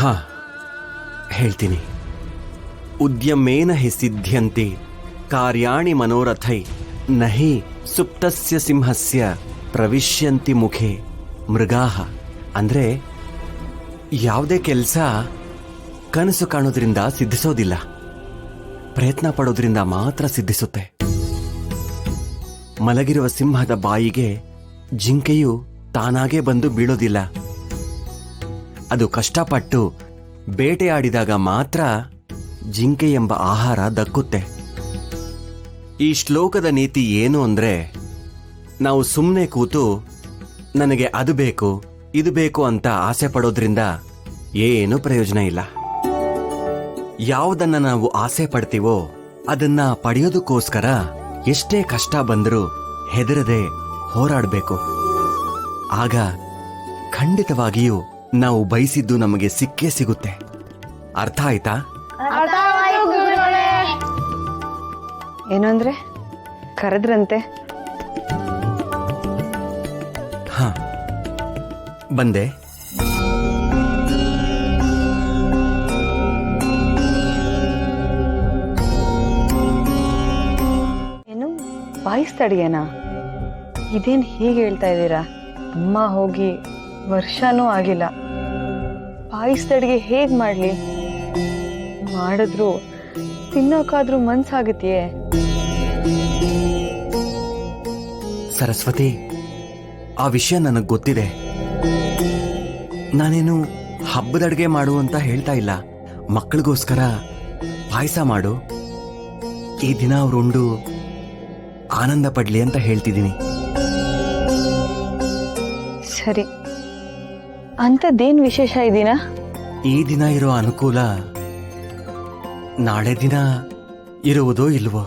ಹಾ, ಹೇಳ್ತೀನಿ. ಉದ್ಯಮೇನ ಹಿ ಸಿದ್ಧ್ಯಂತಿ ಕಾರ್ಯಾಣಿ ಮನೋರಥೈ ನಹಿ ಸುಪ್ತಸ್ಯ ಸಿಂಹಸ್ಯ ಪ್ರವಿಶ್ಯಂತಿ ಮುಖೆ ಮೃಗಾಹ. ಅಂದ್ರೆ ಯಾವುದೇ ಕೆಲಸ ಕನಸು ಕಾಣೋದ್ರಿಂದ ಸಿದ್ಧಿಸೋದಿಲ್ಲ, ಪ್ರಯತ್ನ ಪಡೋದ್ರಿಂದ ಮಾತ್ರ ಸಿದ್ಧಿಸುತ್ತೆ. ಮಲಗಿರುವ ಸಿಂಹದ ಬಾಯಿಗೆ ಜಿಂಕೆಯು ತಾನಾಗೇ ಬಂದು ಬೀಳೋದಿಲ್ಲ. ಅದು ಕಷ್ಟಪಟ್ಟು ಬೇಟೆಯಾಡಿದಾಗ ಮಾತ್ರ ಜಿಂಕೆ ಎಂಬ ಆಹಾರ ದಕ್ಕುತ್ತೆ. ಈ ಶ್ಲೋಕದ ನೀತಿ ಏನು ಅಂದ್ರೆ, ನಾವು ಸುಮ್ಮನೆ ಕೂತು ನನಗೆ ಅದು ಬೇಕು ಇದು ಬೇಕು ಅಂತ ಆಸೆ ಪಡೋದ್ರಿಂದ ಏನು ಪ್ರಯೋಜನ ಇಲ್ಲ. ಯಾವುದನ್ನ ನಾವು ಆಸೆ ಪಡ್ತೀವೋ ಅದನ್ನ ಪಡೆಯೋದಕ್ಕೋಸ್ಕರ ಎಷ್ಟೇ ಕಷ್ಟ ಬಂದರೂ ಹೆದರದೆ ಹೋರಾಡಬೇಕು. ಆಗ ಖಂಡಿತವಾಗಿಯೂ ನಾವು ಬಯಸಿದ್ದು ನಮಗೆ ಸಿಕ್ಕೇ ಸಿಗುತ್ತೆ. ಅರ್ಥ ಆಯ್ತಾ? ಏನು ಅಂದ್ರೆ ಕರೆದ್ರಂತೆ? ಹಾ, ಬಂದೆ. ಏನು ಬಾಯಿಸ್ತಡಿಯೇನಾ? ಇದೇನು ಹೀಗೆ ಹೇಳ್ತಾ ಇದ್ದೀರಾ? ಅಮ್ಮ ಹೋಗಿ ವರ್ಷನೂ ಆಗಿಲ್ಲ. ಬಾಯಿಸ್ತಡಿಗೆ ಹೇಗ್ ಮಾಡ್ಲಿ? ಮಾಡಿದ್ರು ತಿನ್ನೋಕಾದ್ರೂ ಮನ್ಸಾಗತ್ತೆಯೇ? ಸರಸ್ವತಿ, ಆ ವಿಷಯ ನನಗೆ ಗೊತ್ತಿದೆ. ನಾನೇನು ಹಬ್ಬದಡ್ಗೆ ಮಾಡು ಅಂತ ಹೇಳ್ತಾ ಇಲ್ಲ. ಮಕ್ಕಳಿಗೋಸ್ಕರ ಪಾಯಸ ಮಾಡು, ಈ ದಿನ ಅವ್ರುಂಡು ಆನಂದ ಪಡ್ಲಿ ಅಂತ ಹೇಳ್ತಿದ್ದೀನಿ. ಸರಿ, ಅಂಥದ್ದೇನ್ ವಿಶೇಷ ಈ ದಿನ? ಈ ದಿನ ಇರೋ ಅನುಕೂಲ ನಾಳೆ ದಿನ ಇರುವುದೋ ಇಲ್ವೋ?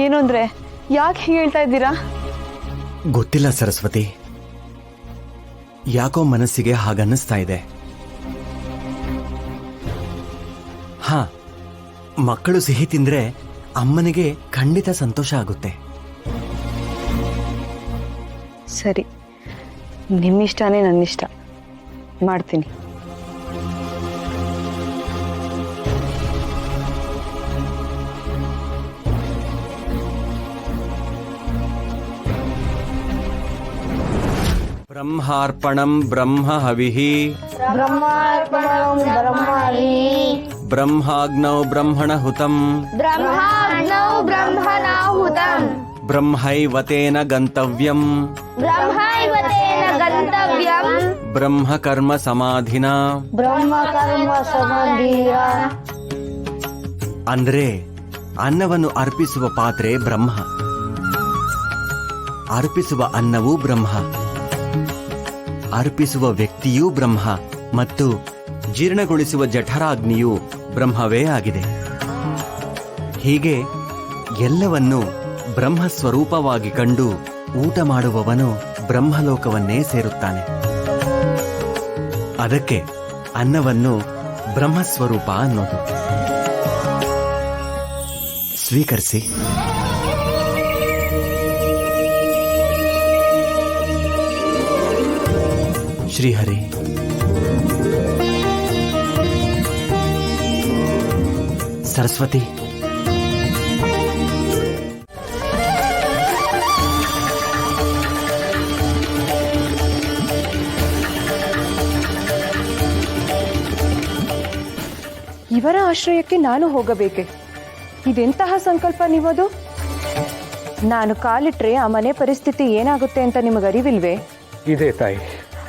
ಏನು ಅಂದ್ರೆ ಯಾಕೆ ಹೀಗೆ ಹೇಳ್ತಾ ಇದ್ದೀರಾ? ಗೊತ್ತಿಲ್ಲ ಸರಸ್ವತಿ, ಯಾಕೋ ಮನಸ್ಸಿಗೆ ಹಾಗನ್ನಿಸ್ತಾ ಇದೆ. ಹಾ, ಮಕ್ಕಳು ಸಿಹಿ ತಿಂದ್ರೆ ಅಮ್ಮನಿಗೆ ಖಂಡಿತ ಸಂತೋಷ ಆಗುತ್ತೆ. ಸರಿ, ನಿಮ್ಮಿಷ್ಟನೇ ನನ್ನಿಷ್ಟ. ಮಾಡ್ತೀನಿ. ಬ್ರಹ್ಮಾರ್ಪಣಂ ಬ್ರಹ್ಮ ಹವಿಃ ಬ್ರಹ್ಮಾರ್ಪಣಂ ಬ್ರಹ್ಮಹವಿಃ ಬ್ರಹ್ಮಾಗ್ನೌ ಬ್ರಹ್ಮಣಹುತಂ ಬ್ರಹ್ಮಾಗ್ನೌ ಬ್ರಹ್ಮಣಾಹುತಂ ಬ್ರಹ್ಮೈವ ತೇನ ಗಂತವ್ಯಂ ಬ್ರಹ್ಮೈವ ತೇನ ಗಂತವ್ಯಂ ಬ್ರಹ್ಮಕರ್ಮ ಸಮಾಧಿನಾ. ಬ್ರಹ್ಮಕರ್ಮ ಸಮಾಧಿಯ. ಅಂದ್ರೆ ಅನ್ನವನ್ನು ಅರ್ಪಿಸುವ ಪಾತ್ರೆ ಬ್ರಹ್ಮ, ಅರ್ಪಿಸುವ ಅನ್ನವೂ ಬ್ರಹ್ಮ, ಅರ್ಪಿಸುವ ವ್ಯಕ್ತಿಯೂ ಬ್ರಹ್ಮ ಮತ್ತು ಜೀರ್ಣಗೊಳಿಸುವ ಜಠರಾಗ್ನಿಯೂ ಬ್ರಹ್ಮವೇ ಆಗಿದೆ. ಹೀಗೆ ಎಲ್ಲವನ್ನೂ ಬ್ರಹ್ಮ ಸ್ವರೂಪವಾಗಿ ಕಂಡು ಊಟ ಮಾಡುವವನು ಬ್ರಹ್ಮಲೋಕವನ್ನೇ ಸೇರುತ್ತಾನೆ. ಅದಕ್ಕೆ ಅನ್ನವನ್ನು ಬ್ರಹ್ಮಸ್ವರೂಪ ಅನ್ನೋದು. ಸ್ವೀಕರಿಸಿ. ಶ್ರೀಹರಿ. ಸರಸ್ವತಿ, ಇವರ ಆಶ್ರಯಕ್ಕೆ ನಾನು ಹೋಗಬೇಕೆ? ಇದೆಂತಹ ಸಂಕಲ್ಪ ನೀವದು? ನಾನು ಕಾಲಿಟ್ರೆ ಆ ಮನೆ ಪರಿಸ್ಥಿತಿ ಏನಾಗುತ್ತೆ ಅಂತ ನಿಮಗರಿವಿಲ್ವೇ? ಇದೆ ತಾಯಿ.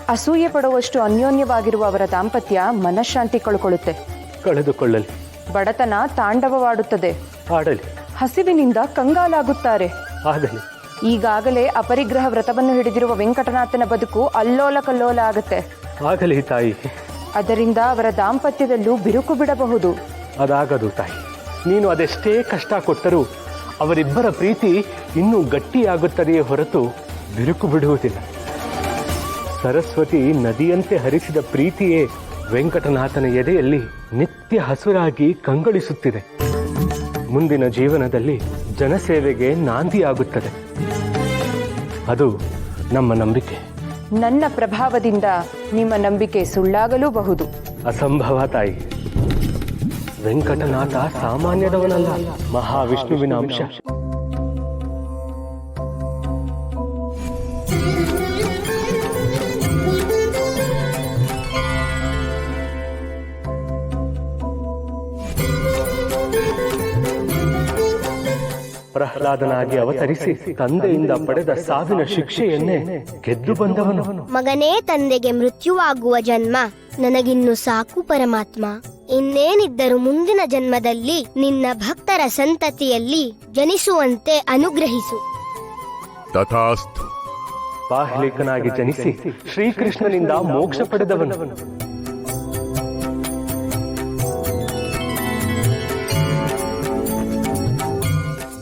ಅಸೂಯೆ ಪಡುವಷ್ಟು ಅನ್ಯೋನ್ಯವಾಗಿರುವ ಅವರ ದಾಂಪತ್ಯ ಮನಃಶಾಂತಿ ಕಳ್ಕೊಳ್ಳುತ್ತೆ. ಕಳೆದುಕೊಳ್ಳಲಿ. ಬಡತನ ತಾಂಡವವಾಡುತ್ತದೆ. ಆಡಲಿ. ಹಸಿವಿನಿಂದ ಕಂಗಾಲಾಗುತ್ತಾರೆ. ಆಗಲಿ. ಈಗಾಗಲೇ ಅಪರಿಗ್ರಹ ವ್ರತವನ್ನು ಹಿಡಿದಿರುವ ವೆಂಕಟನಾಥನ ಬದುಕು ಅಲ್ಲೋಲ ಕಲ್ಲೋಲ ಆಗುತ್ತೆ. ಆಗಲಿ ತಾಯಿ. ಅದರಿಂದ ಅವರ ದಾಂಪತ್ಯದಲ್ಲೂ ಬಿರುಕು ಬಿಡಬಹುದು. ಅದಾಗದು ತಾಯಿ. ನೀನು ಅದೆಷ್ಟೇ ಕಷ್ಟ ಕೊಟ್ಟರೂ ಅವರಿಬ್ಬರ ಪ್ರೀತಿ ಇನ್ನೂ ಗಟ್ಟಿಯಾಗುತ್ತದೆಯೇ ಹೊರತು ಬಿರುಕು ಬಿಡುವುದಿಲ್ಲ. ಸರಸ್ವತಿ ನದಿಯಂತೆ ಹರಿಸಿದ ಪ್ರೀತಿಯೇ ವೆಂಕಟನಾಥನ ಎದೆಯಲ್ಲಿ ನಿತ್ಯ ಹಸುರಾಗಿ ಕಂಗೊಳಿಸುತ್ತಿದೆ. ಮುಂದಿನ ಜೀವನದಲ್ಲಿ ಜನಸೇವೆಗೆ ನಾಂದಿಯಾಗುತ್ತದೆ. ಅದು ನಮ್ಮ ನಂಬಿಕೆ. ನನ್ನ ಪ್ರಭಾವದಿಂದ ನಿಮ್ಮ ನಂಬಿಕೆ ಸುಳ್ಳಾಗಲೂಬಹುದು. ಅಸಂಭವ ತಾಯಿ. ವೆಂಕಟನಾಥ ಸಾಮಾನ್ಯದವನಲ್ಲ, ಮಹಾವಿಷ್ಣುವಿನ ಅಂಶ. ಪ್ರಹ್ಲಾದನಾಗಿ ಅವತರಿಸಿ ತಂದೆಯಿಂದ ಪಡೆದ ಸಾವಿನ ಶಿಕ್ಷೆಯನ್ನೇ ಗೆದ್ದು ಬಂದವನು. ಮಗನೇ, ತಂದೆಗೆ ಮೃತ್ಯುವಾಗುವ ಜನ್ಮ ನನಗಿನ್ನು ಸಾಕು ಪರಮಾತ್ಮ. ಇನ್ನೇನಿದ್ದರೂ ಮುಂದಿನ ಜನ್ಮದಲ್ಲಿ ನಿನ್ನ ಭಕ್ತರ ಸಂತತಿಯಲ್ಲಿ ಜನಿಸುವಂತೆ ಅನುಗ್ರಹಿಸು. ತಥಾಸ್ತು. ಬಾಹ್ಲಿಕನಾಗಿ ಜನಿಸಿ ಶ್ರೀಕೃಷ್ಣನಿಂದ ಮೋಕ್ಷ ಪಡೆದವನು.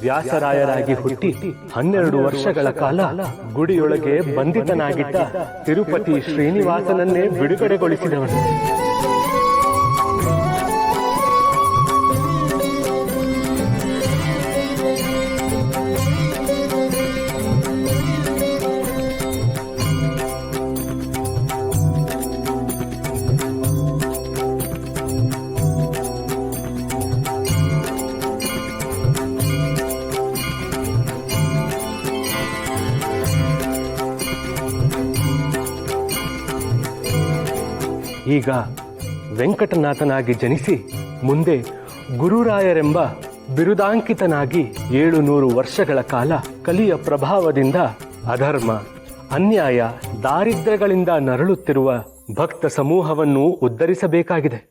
ವ್ಯಾಸರಾಯರಾಗಿ ಹುಟ್ಟಿ 12 ವರ್ಷಗಳ ಕಾಲ ಗುಡಿಯೊಳಗೆ ಬಂಧಿತನಾಗಿದ್ದ ತಿರುಪತಿ ಶ್ರೀನಿವಾಸನನ್ನೇ ಬಿಡುಗಡೆಗೊಳಿಸಿದವನು. ಈಗ ವೆಂಕಟನಾಥನಾಗಿ ಜನಿಸಿ ಮುಂದೆ ಗುರುರಾಯರೆಂಬ ಬಿರುದಾಂಕಿತನಾಗಿ 700 ವರ್ಷಗಳ ಕಾಲ ಕಲಿಯ ಪ್ರಭಾವದಿಂದ ಅಧರ್ಮ, ಅನ್ಯಾಯ, ದಾರಿದ್ರ್ಯಗಳಿಂದ ನರಳುತ್ತಿರುವ ಭಕ್ತ ಸಮೂಹವನ್ನು ಉದ್ಧರಿಸಬೇಕಾಗಿದೆ.